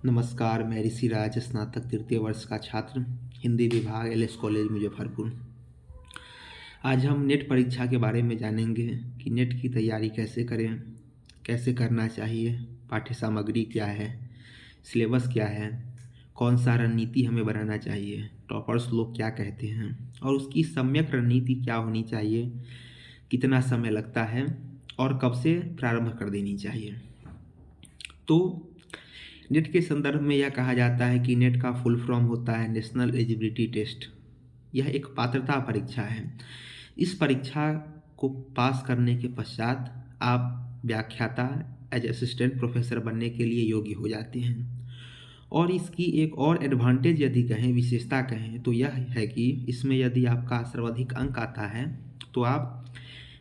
नमस्कार, मैं ऋषिराज, स्नातक तृतीय वर्ष का छात्र, हिंदी विभाग, एलएस कॉलेज मुजफ्फरपुर। आज हम नेट परीक्षा के बारे में जानेंगे कि नेट की तैयारी कैसे करें, कैसे करना चाहिए, पाठ्य सामग्री क्या है, सिलेबस क्या है, कौन सा रणनीति हमें बनाना चाहिए, टॉपर्स लोग क्या कहते हैं और उसकी सम्यक रणनीति क्या होनी चाहिए, कितना समय लगता है और कब से प्रारंभ कर देनी चाहिए। तो नेट के संदर्भ में यह कहा जाता है कि नेट का फुल फॉर्म होता है नेशनल एलिजिबिलिटी टेस्ट। यह एक पात्रता परीक्षा है। इस परीक्षा को पास करने के पश्चात आप व्याख्याता एज असिस्टेंट प्रोफेसर बनने के लिए योग्य हो जाते हैं। और इसकी एक और एडवांटेज यदि कहें, विशेषता कहें, तो यह है कि इसमें यदि आपका सर्वाधिक अंक आता है तो आप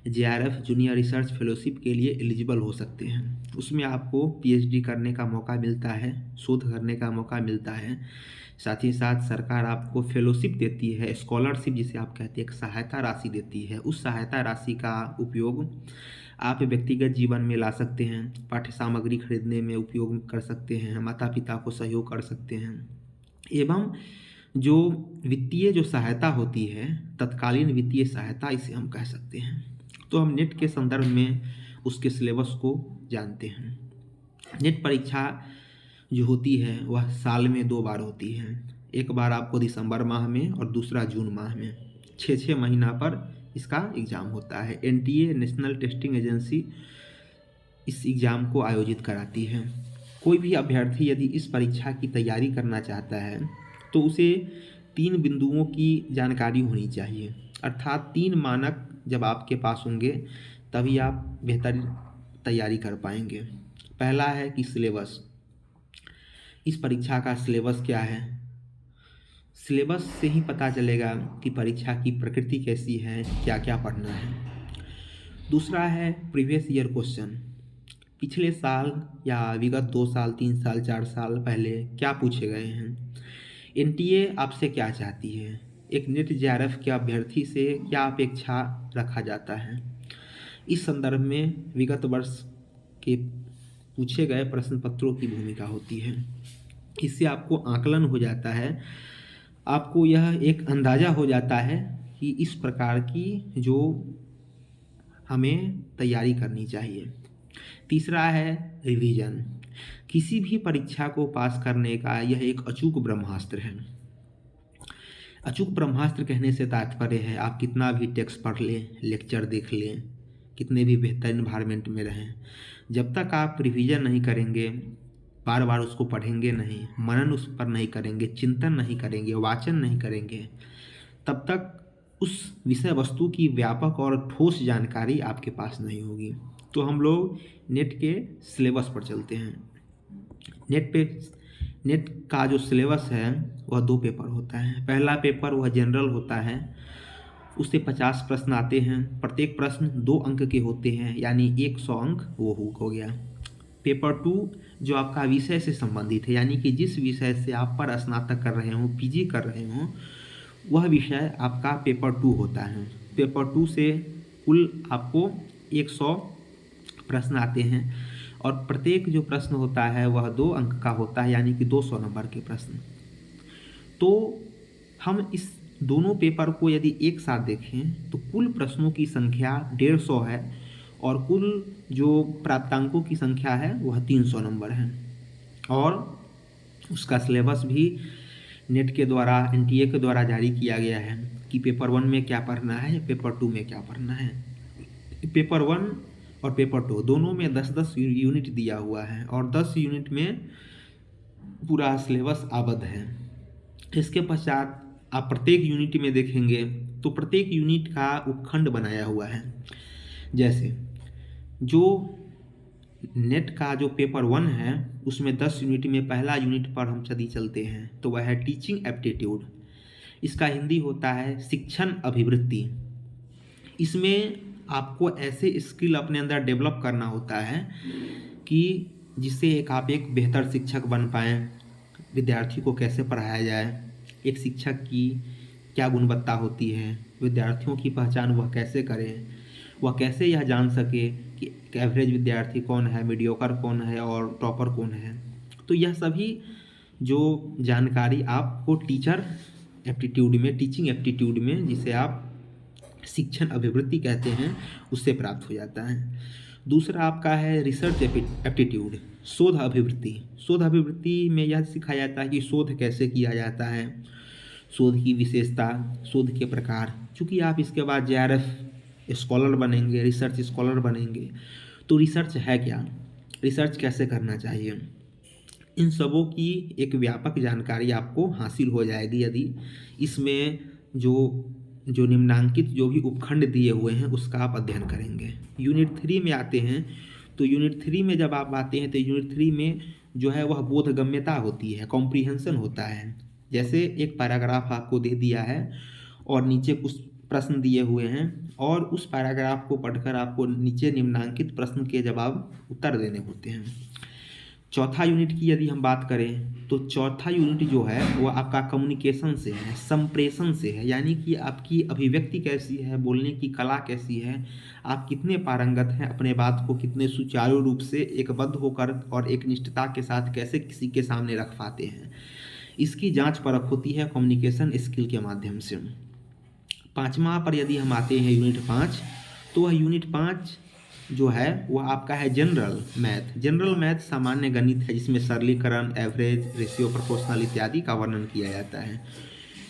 जेआरएफ जूनियर रिसर्च फेलोशिप के लिए एलिजिबल हो सकते हैं। उसमें आपको पीएचडी करने का मौका मिलता है, शोध करने का मौका मिलता है। साथ ही साथ सरकार आपको फेलोशिप देती है, स्कॉलरशिप जिसे आप कहते हैं, एक सहायता राशि देती है। उस सहायता राशि का उपयोग आप व्यक्तिगत जीवन में ला सकते हैं, पाठ्य सामग्री खरीदने में उपयोग कर सकते हैं, माता पिता को सहयोग कर सकते हैं। एवं जो वित्तीय जो सहायता होती है, तत्कालीन वित्तीय सहायता, इसे हम कह सकते हैं। तो हम नेट के संदर्भ में उसके सिलेबस को जानते हैं। नेट परीक्षा जो होती है वह साल में 2 बार होती है। एक बार आपको दिसंबर माह में और दूसरा जून माह में। 6 महीना पर इसका एग्ज़ाम होता है। एनटीए नेशनल टेस्टिंग एजेंसी इस एग्ज़ाम को आयोजित कराती है। कोई भी अभ्यर्थी यदि इस परीक्षा की तैयारी करना चाहता है तो उसे 3 बिंदुओं की जानकारी होनी चाहिए, अर्थात 3 मानक जब आपके पास होंगे तभी आप बेहतर तैयारी कर पाएंगे। पहला है कि सिलेबस, इस परीक्षा का सिलेबस क्या है। सिलेबस से ही पता चलेगा कि परीक्षा की प्रकृति कैसी है, क्या क्या पढ़ना है। दूसरा है प्रीवियस ईयर क्वेश्चन, पिछले साल या विगत 2 साल, 3 साल, 4 साल पहले क्या पूछे गए हैं। एनटीए आपसे क्या चाहती है, एक नेट जेआरएफ के अभ्यर्थी से क्या अपेक्षा रखा जाता है। इस संदर्भ में विगत वर्ष के पूछे गए प्रश्न पत्रों की भूमिका होती है। इससे आपको आकलन हो जाता है, आपको यह एक अंदाज़ा हो जाता है कि इस प्रकार की जो हमें तैयारी करनी चाहिए। तीसरा है रिवीजन, किसी भी परीक्षा को पास करने का यह एक अचूक ब्रह्मास्त्र है। अचूक ब्रह्मास्त्र कहने से तात्पर्य है आप कितना भी टेक्स्ट पढ़ लें, लेक्चर देख लें, कितने भी बेहतर इन्वायरमेंट में रहें, जब तक आप रिवीजन नहीं करेंगे, बार बार उसको पढ़ेंगे नहीं, मनन उस पर नहीं करेंगे, चिंतन नहीं करेंगे, वाचन नहीं करेंगे, तब तक उस विषय वस्तु की व्यापक और ठोस जानकारी आपके पास नहीं होगी। तो हम लोग नेट के सिलेबस पर चलते हैं। नेट का जो सिलेबस है वह 2 पेपर होता है। पहला पेपर वह जनरल होता है, उससे 50 प्रश्न आते हैं। प्रत्येक प्रश्न 2 अंक के होते हैं, यानी 100 अंक वो हो गया। पेपर 2 जो आपका विषय से संबंधित है, यानी कि जिस विषय से आप पर स्नातक कर रहे हों, पीजी कर रहे हों, वह विषय आपका पेपर 2 होता है। पेपर 2 से कुल आपको 100 प्रश्न आते हैं और प्रत्येक जो प्रश्न होता है वह 2 अंक का होता है, यानी कि 200 नंबर के प्रश्न। तो हम इस दोनों पेपर को यदि एक साथ देखें तो कुल प्रश्नों की संख्या 150 है और कुल जो प्राप्तांकों की संख्या है वह 300 नंबर है। और उसका सिलेबस भी नेट के द्वारा, एनटीए के द्वारा जारी किया गया है कि पेपर 1 में क्या पढ़ना है, पेपर 2 में क्या पढ़ना है। पेपर 1 और पेपर 2 दोनों में 10-10 यूनिट दिया हुआ है और 10 यूनिट में पूरा सिलेबस आबद्ध है। इसके पश्चात आप प्रत्येक यूनिट में देखेंगे तो प्रत्येक यूनिट का उपखंड बनाया हुआ है। जैसे जो नेट का जो पेपर 1 है उसमें 10 यूनिट में पहला यूनिट पर हम यदि चलते हैं तो वह है टीचिंग एप्टीट्यूड। इसका हिंदी होता है शिक्षण अभिवृत्ति। इसमें आपको ऐसे स्किल अपने अंदर डेवलप करना होता है कि जिससे आप एक बेहतर शिक्षक बन पाएँ। विद्यार्थी को कैसे पढ़ाया जाए, एक शिक्षक की क्या गुणवत्ता होती है, विद्यार्थियों की पहचान वह कैसे करें, वह कैसे यह जान सके कि एवरेज विद्यार्थी कौन है, मीडियोकर कौन है और टॉपर कौन है। तो यह सभी जो जानकारी आपको टीचर एप्टीट्यूड में, टीचिंग एप्टीट्यूड में, जिसे आप शिक्षण अभिवृत्ति कहते हैं, उससे प्राप्त हो जाता है। दूसरा आपका है रिसर्च एप्टीट्यूड, शोध अभिवृत्ति। शोध अभिवृत्ति में यह सिखाया जाता है कि शोध कैसे किया जाता है, शोध की विशेषता, शोध के प्रकार। चूँकि आप इसके बाद JRF स्कॉलर बनेंगे, रिसर्च स्कॉलर बनेंगे, तो रिसर्च है क्या, रिसर्च कैसे करना चाहिए, इन सबों की एक व्यापक जानकारी आपको हासिल हो जाएगी यदि इसमें जो निम्नांकित जो भी उपखंड दिए हुए हैं उसका आप अध्ययन करेंगे। यूनिट 3 में आते हैं, तो यूनिट 3 में जब आप आते हैं तो यूनिट 3 में जो है वह बोधगम्यता होती है, कॉम्प्रीहेंशन होता है। जैसे एक पैराग्राफ आपको दे दिया है और नीचे कुछ प्रश्न दिए हुए हैं और उस पैराग्राफ को पढ़कर आपको नीचे निम्नांकित प्रश्न के जवाब उत्तर देने होते हैं। चौथा यूनिट की यदि हम बात करें तो चौथा यूनिट जो है वो आपका कम्युनिकेशन से है, संप्रेषण से है, यानी कि आपकी अभिव्यक्ति कैसी है, बोलने की कला कैसी है, आप कितने पारंगत हैं, अपने बात को कितने सुचारू रूप से एकबद्ध होकर और एक निष्ठता के साथ कैसे किसी के सामने रख पाते हैं, इसकी जांच परख होती है कम्युनिकेशन स्किल के माध्यम से। पाँचवा पर यदि हम आते हैं यूनिट 5, तो वह यूनिट 5 जो है वह आपका है जनरल मैथ। जनरल मैथ सामान्य गणित है जिसमें सरलीकरण, एवरेज, रेशियो, प्रोपोर्शनल इत्यादि का वर्णन किया जाता है।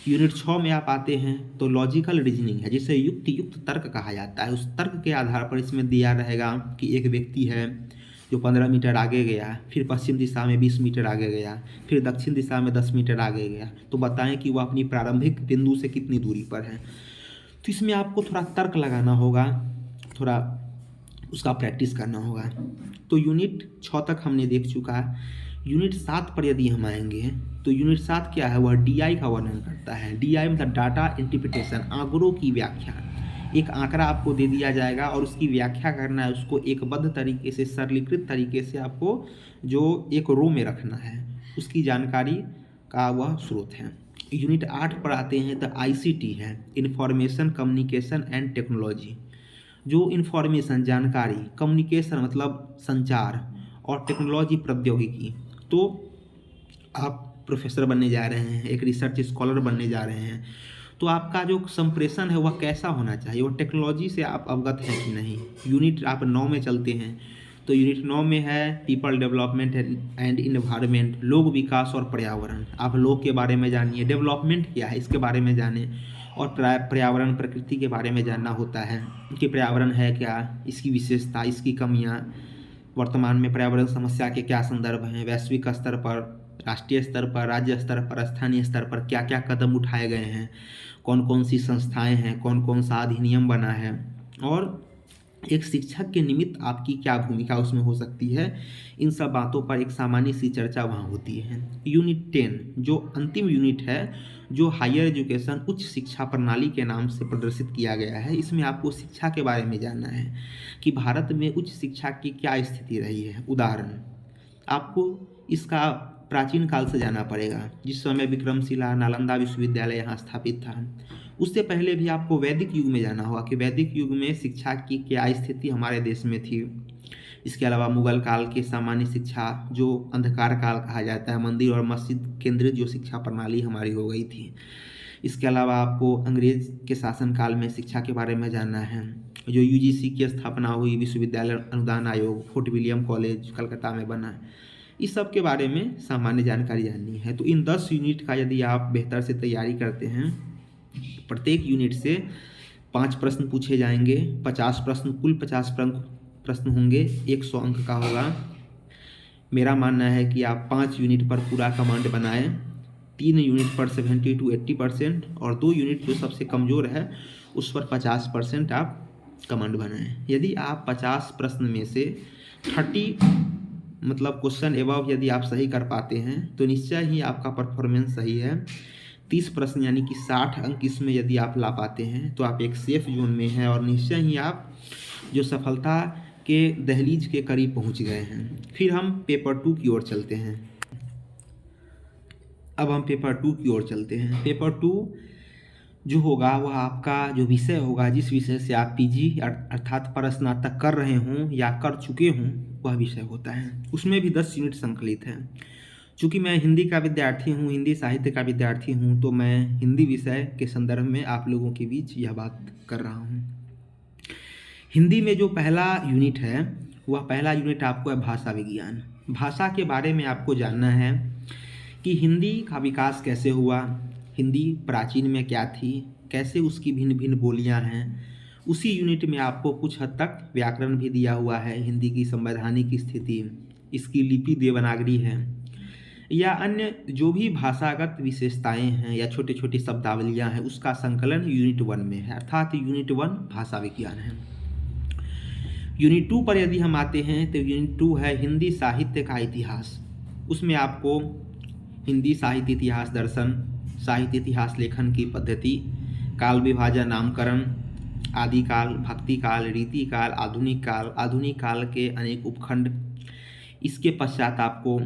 यूनिट 6 में आप आते हैं तो लॉजिकल रीजनिंग है जिसे युक्त तर्क कहा जाता है। उस तर्क के आधार पर इसमें दिया रहेगा कि एक व्यक्ति है जो 15 मीटर आगे गया, फिर पश्चिम दिशा में 20 मीटर आगे गया, फिर दक्षिण दिशा में 10 मीटर आगे गया, तो बताएं कि वह अपनी प्रारंभिक बिंदु से कितनी दूरी पर है। तो इसमें आपको थोड़ा तर्क लगाना होगा, थोड़ा उसका प्रैक्टिस करना होगा। तो यूनिट 6 तक हमने देख चुका है। यूनिट 7 पर यदि हम आएंगे तो यूनिट 7 क्या है, वह DI का वर्णन करता है। DI मतलब डाटा इंटरप्रिटेशन, आंकड़ों की व्याख्या। एक आंकड़ा आपको दे दिया जाएगा और उसकी व्याख्या करना है, उसको एकबद्ध तरीके से, सरलीकृत तरीके से आपको जो एक रो में रखना है, उसकी जानकारी का वह स्रोत है। यूनिट 8 पर आते हैं तो ICT है, इंफॉर्मेशन कम्युनिकेशन एंड टेक्नोलॉजी। जो इन्फॉर्मेशन, जानकारी, कम्युनिकेशन मतलब संचार, और टेक्नोलॉजी प्रौद्योगिकी। तो आप प्रोफेसर बनने जा रहे हैं, एक रिसर्च स्कॉलर बनने जा रहे हैं, तो आपका जो संप्रेषण है वह कैसा होना चाहिए, वह टेक्नोलॉजी से आप अवगत हैं कि नहीं। यूनिट आप 9 में चलते हैं तो यूनिट 9 में है पीपल डेवलपमेंट एंड इन्वायरमेंट, लोक विकास और पर्यावरण। आप लोग के बारे में जानिए, डेवलपमेंट क्या है इसके बारे में जानें, और पर्यावरण, प्रकृति के बारे में जानना होता है कि पर्यावरण है क्या, इसकी विशेषता, इसकी कमियां, वर्तमान में पर्यावरण समस्या के क्या संदर्भ हैं, वैश्विक स्तर पर, राष्ट्रीय स्तर पर, राज्य स्तर पर, स्थानीय स्तर पर क्या क्या कदम उठाए गए हैं, कौन कौन सी संस्थाएं हैं, कौन कौन सा अधिनियम बना है, और एक शिक्षक के निमित्त आपकी क्या भूमिका उसमें हो सकती है। इन सब बातों पर एक सामान्य सी चर्चा वहाँ होती है। यूनिट 10 जो अंतिम यूनिट है, जो हायर एजुकेशन, उच्च शिक्षा प्रणाली के नाम से प्रदर्शित किया गया है, इसमें आपको शिक्षा के बारे में जानना है कि भारत में उच्च शिक्षा की क्या स्थिति रही है। उदाहरण, आपको इसका प्राचीन काल से जाना पड़ेगा, जिस समय विक्रमशिला, नालंदा विश्वविद्यालय यहाँ स्थापित था। उससे पहले भी आपको वैदिक युग में जाना होगा कि वैदिक युग में शिक्षा की क्या स्थिति हमारे देश में थी। इसके अलावा मुगल काल के सामान्य शिक्षा, जो अंधकार काल कहा जाता है, मंदिर और मस्जिद केंद्रित जो शिक्षा प्रणाली हमारी हो गई थी। इसके अलावा आपको अंग्रेज के शासनकाल में शिक्षा के बारे में जानना है, जो UGC की स्थापना हुई, विश्वविद्यालय अनुदान आयोग, फोर्ट विलियम कॉलेज कलकत्ता में बना, इस सब के बारे में सामान्य जानकारी जाननी है। तो इन 10 यूनिट का यदि आप बेहतर से तैयारी करते हैं, प्रत्येक यूनिट से 5 प्रश्न पूछे जाएंगे, 50 प्रश्न, कुल 50 प्रश्न होंगे, 100 अंक का होगा। मेरा मानना है कि आप 5 यूनिट पर पूरा कमांड बनाएं, 3 यूनिट पर 70 to 80% और 2 यूनिट जो सबसे कमज़ोर है उस पर 50% आप कमांड बनाएं। यदि आप 50 प्रश्न में से 30 मतलब क्वेश्चन एबव यदि आप सही कर पाते हैं तो निश्चय ही आपका परफॉर्मेंस सही है। 30 प्रश्न यानी कि 60 अंक इसमें यदि आप ला पाते हैं तो आप एक सेफ जोन में हैं और निश्चय ही आप जो सफलता के दहलीज के करीब पहुंच गए हैं। फिर हम पेपर 2 की ओर चलते हैं। अब हम पेपर 2 की ओर चलते हैं। पेपर 2 जो होगा वह आपका जो विषय होगा, जिस विषय से आप PG अर्थात स्नातक कर रहे हों या कर चुके हों, वह विषय होता है। उसमें भी 10 यूनिट संकलित हैं। चूँकि मैं हिंदी का विद्यार्थी हूँ, हिंदी साहित्य का विद्यार्थी हूँ, तो मैं हिंदी विषय के संदर्भ में आप लोगों के बीच यह बात कर रहा हूँ। हिंदी में जो पहला यूनिट है, वह पहला यूनिट आपको है भाषा विज्ञान। भाषा के बारे में आपको जानना है कि हिंदी का विकास कैसे हुआ, हिंदी प्राचीन में क्या थी, कैसे उसकी भिन्न भिन्न बोलियां हैं। उसी यूनिट में आपको कुछ हद तक व्याकरण भी दिया हुआ है, हिंदी की संवैधानिक स्थिति, इसकी लिपि देवनागरी है, या अन्य जो भी भाषागत विशेषताएं हैं या छोटी छोटी शब्दावलियां हैं, उसका संकलन यूनिट 1 में है, अर्थात यूनिट 1 भाषा विज्ञान है। यूनिट 2 पर यदि हम आते हैं तो यूनिट 2 है हिंदी साहित्य का इतिहास। उसमें आपको हिंदी साहित्य इतिहास दर्शन, साहित्य इतिहास लेखन की पद्धति, काल विभाजन, नामकरण, आदिकाल, भक्तिकाल, रीतिकाल, आधुनिक काल के अनेक उपखंड। इसके पश्चात आपको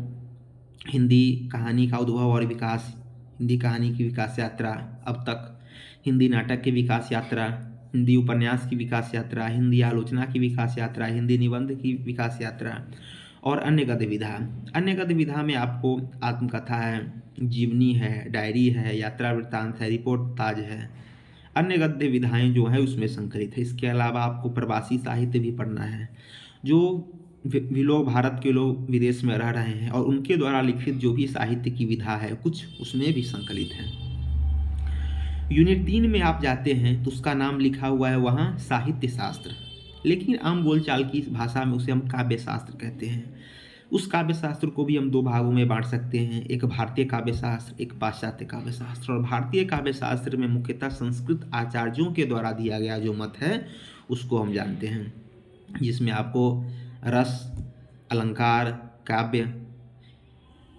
हिंदी कहानी का उद्भव और विकास, हिंदी कहानी की विकास यात्रा अब तक, हिंदी नाटक की विकास यात्रा, हिंदी उपन्यास की विकास यात्रा, हिंदी आलोचना की विकास यात्रा, हिंदी निबंध की विकास यात्रा और अन्य गद्य विधा। अन्य गद्य विधा में आपको आत्मकथा है, जीवनी है, डायरी है, यात्रा वृत्तांत है, रिपोर्ट ताज है। अन्य गद्य विधाएं जो है उसमें संकलित है। इसके अलावा आपको प्रवासी साहित्य भी पढ़ना है, जो भी लोग, भारत के लोग विदेश में रह रहे हैं और उनके द्वारा लिखित जो भी साहित्य की विधा है कुछ उसमें भी संकलित है। यूनिट 3 में आप जाते हैं तो उसका नाम लिखा हुआ है वहाँ साहित्य शास्त्र, लेकिन आम बोलचाल की भाषा में उसे हम काव्य शास्त्र कहते हैं। उस काव्य शास्त्र को भी हम 2 भागों में बांट सकते हैं, एक भारतीय काव्य शास्त्र, एक पाश्चात्य काव्य शास्त्र। और भारतीय काव्य शास्त्र में मुख्यतः संस्कृत आचार्यों के द्वारा दिया गया जो मत है उसको हम जानते हैं, जिसमें आपको रस, अलंकार, काव्य,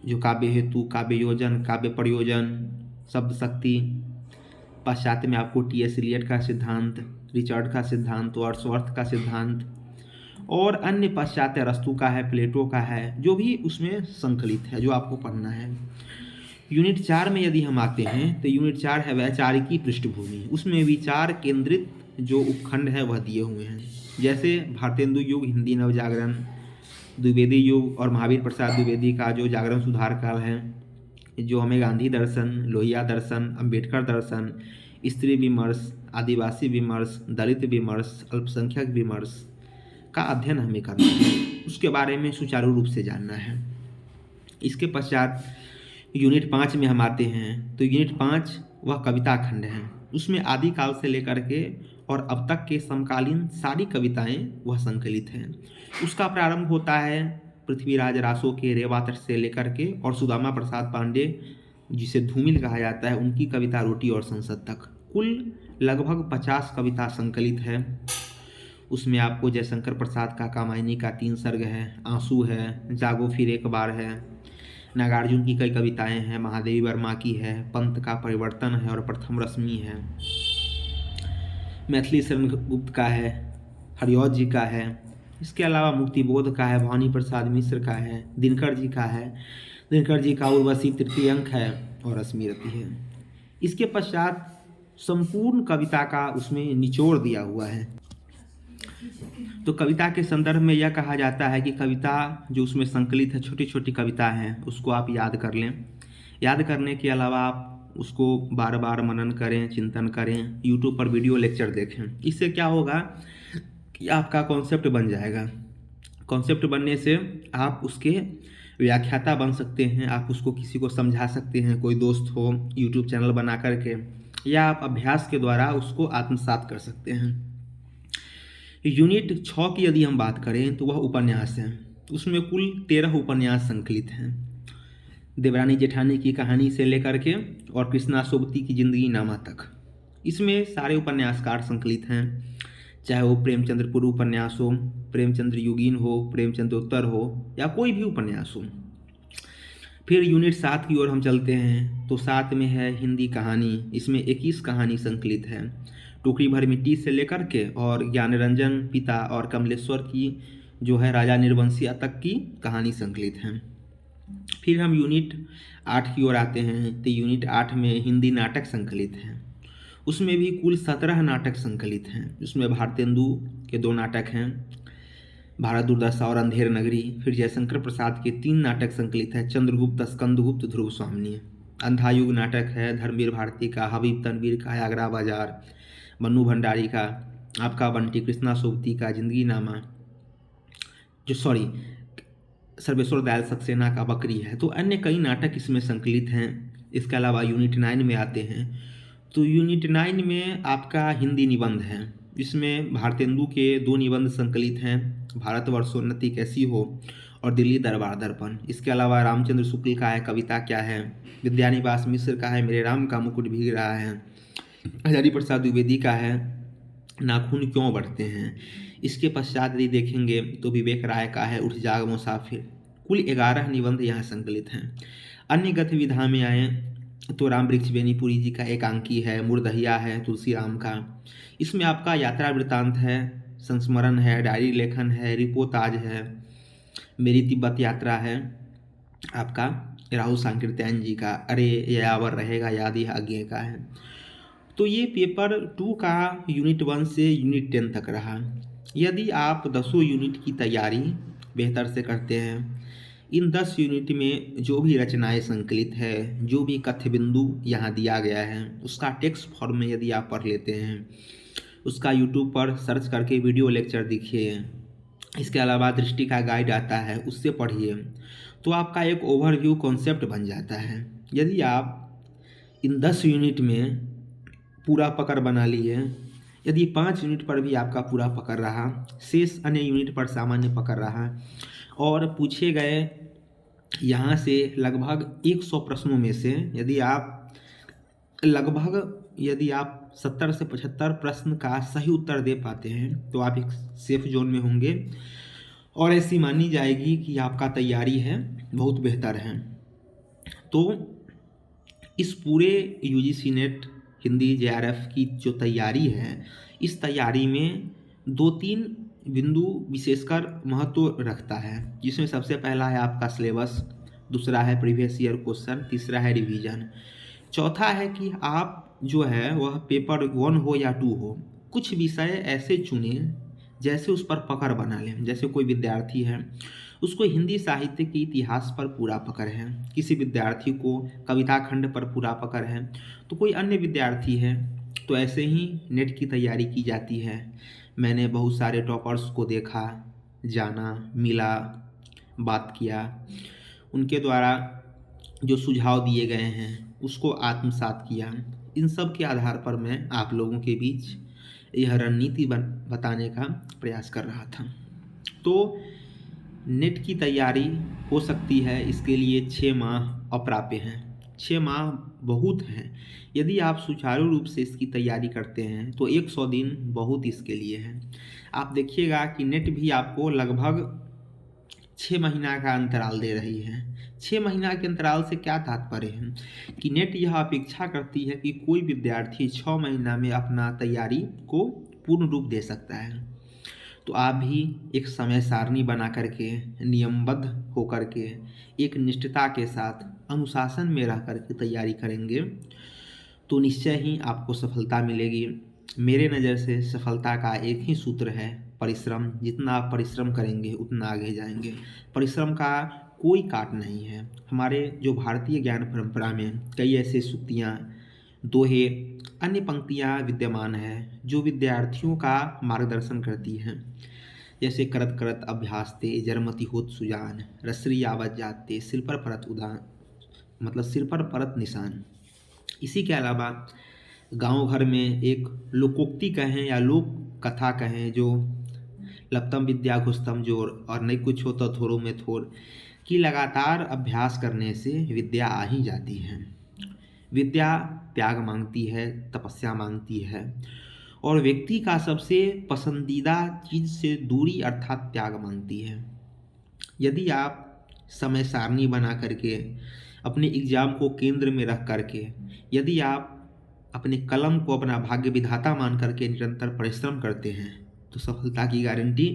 जो काव्य हेतु, काव्य योजन, काव्य प्रयोजन, शब्द शक्ति। पाश्चात्य में आपको टी.एस. इलियट का सिद्धांत, रिचर्ड का सिद्धांत, वर्ड्सवर्थ का सिद्धांत और अन्य पाश्चात्य, अरस्तु का है, प्लेटो का है, जो भी उसमें संकलित है, जो आपको पढ़ना है। यूनिट 4 में यदि हम आते हैं तो यूनिट 4 है वैचारिकी पृष्ठभूमि। उसमें विचार केंद्रित जो उपखंड है वह दिए हुए हैं, जैसे भारतेंदु युग, हिंदी नवजागरण, द्विवेदी युग और महावीर प्रसाद द्विवेदी का जो जागरण सुधार काल है, जो हमें गांधी दर्शन, लोहिया दर्शन, अंबेडकर दर्शन, स्त्री विमर्श, आदिवासी विमर्श, दलित विमर्श, अल्पसंख्यक विमर्श का अध्ययन हमें करना है, उसके बारे में सुचारू रूप से जानना है। इसके पश्चात यूनिट 5 में हम आते हैं तो यूनिट 5 वह कविता खंड है। उसमें आदिकाल से लेकर के और अब तक के समकालीन सारी कविताएं वह संकलित हैं। उसका प्रारंभ होता है पृथ्वीराज रासो के रेवा तट से लेकर के और सुदामा प्रसाद पांडे, जिसे धूमिल कहा जाता है, उनकी कविता रोटी और संसद तक। कुल लगभग 50 कविता संकलित है। उसमें आपको जयशंकर प्रसाद का कामायनी का 3 सर्ग है, आंसू है, जागो फिर एक बार है, नागार्जुन की कई कविताएं हैं, महादेवी वर्मा की है, पंत का परिवर्तन है और प्रथम रश्मि है, मैथिली शरण गुप्त का है, हरिऔध जी का है। इसके अलावा मुक्तिबोध का है, भवानी प्रसाद मिश्र का है, दिनकर जी का है, दिनकर जी का उर्वशी तृतीय अंक है और स्मृति है। इसके पश्चात संपूर्ण कविता का उसमें निचोड़ दिया हुआ है। तो कविता के संदर्भ में यह कहा जाता है कि कविता जो उसमें संकलित है, छोटी छोटी कविता हैं, उसको आप याद कर लें। याद करने के अलावा आप उसको बार बार मनन करें, चिंतन करें, यूट्यूब पर वीडियो लेक्चर देखें। इससे क्या होगा कि आपका कॉन्सेप्ट बन जाएगा। कॉन्सेप्ट बनने से आप उसके व्याख्याता बन सकते हैं, आप उसको किसी को समझा सकते हैं, कोई दोस्त हो, यूट्यूब चैनल बना करके, या आप अभ्यास के द्वारा उसको आत्मसात कर सकते हैं। यूनिट 6 की यदि हम बात करें तो वह उपन्यास है। उसमें कुल 13 उपन्यास संकलित हैं, देवरानी जेठानी की कहानी से लेकर के और कृष्णा सोबती की जिंदगी नामा तक। इसमें सारे उपन्यासकार संकलित हैं, चाहे वो प्रेमचंद्र पूर्व उपन्यास हो, प्रेमचंद्र युगीन हो, प्रेमचंद्रोत्तर हो या कोई भी उपन्यास हो। फिर यूनिट 7 की ओर हम चलते हैं तो 7 में है हिंदी कहानी। इसमें 21 कहानी संकलित है, टोकरी भर मिट्टी से लेकर के और ज्ञानरंजन पिता और कमलेश्वर की जो है राजा निर्वंशिया तक की कहानी संकलित है। फिर हम यूनिट 8 की ओर आते हैं तो यूनिट 8 में हिंदी नाटक संकलित हैं। उसमें भी कुल 17 नाटक संकलित हैं। उसमें भारतेंदु के 2 नाटक हैं, भारत दुर्दशा और अंधेर नगरी। फिर जयशंकर प्रसाद के 3 नाटक संकलित है, चंद्रगुप्त, स्कंदगुप्त, ध्रुव स्वामिनी। अंधायुग नाटक है धर्मवीर भारती का, हबीब तनवीर का आगरा बाजार, मन्नू भंडारी का, आपका बंटी कृष्णा सोबती का जिंदगी नामा, सर्वेश्वर दयाल सक्सेना का बकरी है। तो अन्य कई नाटक इसमें संकलित हैं। इसके अलावा यूनिट 9 में आते हैं, तो यूनिट 9 में आपका हिंदी निबंध है। इसमें भारतेंदु के 2 निबंध संकलित हैं, भारतवर्षोन्नति कैसी हो और दिल्ली दरबार दर्पण। इसके अलावा रामचंद्र शुक्ल का है कविता क्या है, विद्यानिवास मिश्र का है मेरे राम का मुकुट भीग रहा है, हजारी प्रसाद द्विवेदी का है नाखून क्यों बढ़ते हैं। इसके पश्चात यदि देखेंगे तो विवेक राय का है उठ जाग मुसाफिर। कुल 11 निबंध यहाँ संकलित हैं। अन्य गतिविधा में आए तो राम वृक्ष बेनीपुरी जी का एकांकी है, मुरदहिया है तुलसी राम का। इसमें आपका यात्रा वृत्तांत है, संस्मरण है, डायरी लेखन है, रिपोताज है, मेरी तिब्बत यात्रा है, आपका राहुल सांकृत्यायन जी का अरे यावर रहेगा याद यह आगे का है। तो ये पेपर 2 का यूनिट 1 से यूनिट 10 तक रहा। यदि आप 10 यूनिट की तैयारी बेहतर से करते हैं, इन 10 यूनिट में जो भी रचनाएं संकलित है, जो भी कथ्य बिंदु यहाँ दिया गया है, उसका टेक्स्ट फॉर्म में यदि आप पढ़ लेते हैं, उसका यूट्यूब पर सर्च करके वीडियो लेक्चर देखिए, इसके अलावा दृष्टि का गाइड आता है उससे पढ़िए, तो आपका एक ओवरव्यू कॉन्सेप्ट बन जाता है। यदि आप इन 10 यूनिट में पूरा पकड़ बना लिए, यदि 5 यूनिट पर भी आपका पूरा पकड़ रहा, शेष अन्य यूनिट पर सामान्य पकड़ रहा और पूछे गए यहाँ से लगभग 100 प्रश्नों में से यदि आप 70 से 75 प्रश्न का सही उत्तर दे पाते हैं तो आप एक सेफ जोन में होंगे और ऐसी मानी जाएगी कि आपका तैयारी है बहुत बेहतर है। तो इस पूरे यूजीसी नेट हिंदी जेआरएफ की जो तैयारी है, इस तैयारी में 2-3 बिंदु विशेषकर महत्व रखता है, जिसमें सबसे पहला है आपका सिलेबस, दूसरा है प्रीवियस ईयर क्वेश्चन, तीसरा है रिवीजन, चौथा है कि आप जो है वह पेपर 1 हो या 2 हो, कुछ विषय ऐसे चुने जैसे उस पर पकड़ बना लें। जैसे कोई विद्यार्थी है उसको हिंदी साहित्य के इतिहास पर पूरा पकड़ है, किसी विद्यार्थी को कविता खंड पर पूरा पकड़ है, तो कोई अन्य विद्यार्थी है, तो ऐसे ही नेट की तैयारी की जाती है। मैंने बहुत सारे टॉपर्स को देखा, जाना, मिला, बात किया, उनके द्वारा जो सुझाव दिए गए हैं उसको आत्मसात किया। इन सब के आधार पर मैं आप लोगों के बीच यह रणनीति बताने का प्रयास कर रहा था। तो नेट की तैयारी हो सकती है, इसके लिए 6 माह अप्राप्य हैं। 6 माह बहुत हैं। यदि आप सुचारू रूप से इसकी तैयारी करते हैं तो 100 दिन बहुत इसके लिए है। आप देखिएगा कि नेट भी आपको लगभग 6 महीना का अंतराल दे रही है। 6 महीना के अंतराल से क्या तात्पर्य है कि नेट यह अपेक्षा करती है कि कोई विद्यार्थी 6 महीना में अपना तैयारी को पूर्ण रूप दे सकता है। तो आप भी एक समय सारणी बना करके, नियमबद्ध होकर के, एक निष्ठता के साथ अनुशासन में रह करके तैयारी करेंगे तो निश्चय ही आपको सफलता मिलेगी। मेरे नज़र से सफलता का एक ही सूत्र है, परिश्रम। जितना आप परिश्रम करेंगे उतना आगे जाएंगे। परिश्रम का कोई काट नहीं है। हमारे जो भारतीय ज्ञान परंपरा में कई ऐसे सूक्तियाँ, दोहे, अन्य पंक्तियाँ विद्यमान हैं जो विद्यार्थियों का मार्गदर्शन करती हैं। जैसे करत करत अभ्यास ते जरमति होत सुजान, रसरी आवत जाते सिर पर परत उदान, मतलब सिर पर परत निशान। इसी के अलावा गांव घर में एक लोकोक्ति कहें या लोक कथा कहें जो लप्तम विद्या घुस्तम जोर और नहीं कुछ हो तो थोड़ों में थोर, कि लगातार अभ्यास करने से विद्या आ ही जाती है। विद्या त्याग मांगती है, तपस्या मांगती है और व्यक्ति का सबसे पसंदीदा चीज़ से दूरी अर्थात त्याग मांगती है। यदि आप समय सारणी बना करके अपने एग्ज़ाम को केंद्र में रख करके, यदि आप अपने कलम को अपना भाग्य विधाता मान करके निरंतर परिश्रम करते हैं तो सफलता की गारंटी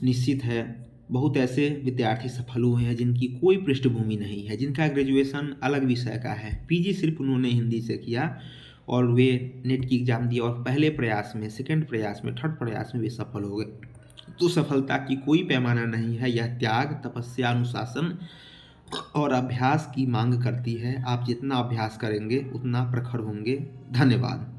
निश्चित है। बहुत ऐसे विद्यार्थी सफल हुए हैं जिनकी कोई पृष्ठभूमि नहीं है, जिनका ग्रेजुएशन अलग विषय का है, पीजी सिर्फ उन्होंने हिंदी से किया और वे नेट की एग्ज़ाम दिया और पहले प्रयास में, सेकंड प्रयास में, थर्ड प्रयास में वे सफल हो गए। तो सफलता की कोई पैमाना नहीं है। यह त्याग, तपस्या, अनुशासन और अभ्यास की मांग करती है। आप जितना अभ्यास करेंगे उतना प्रखर होंगे। धन्यवाद।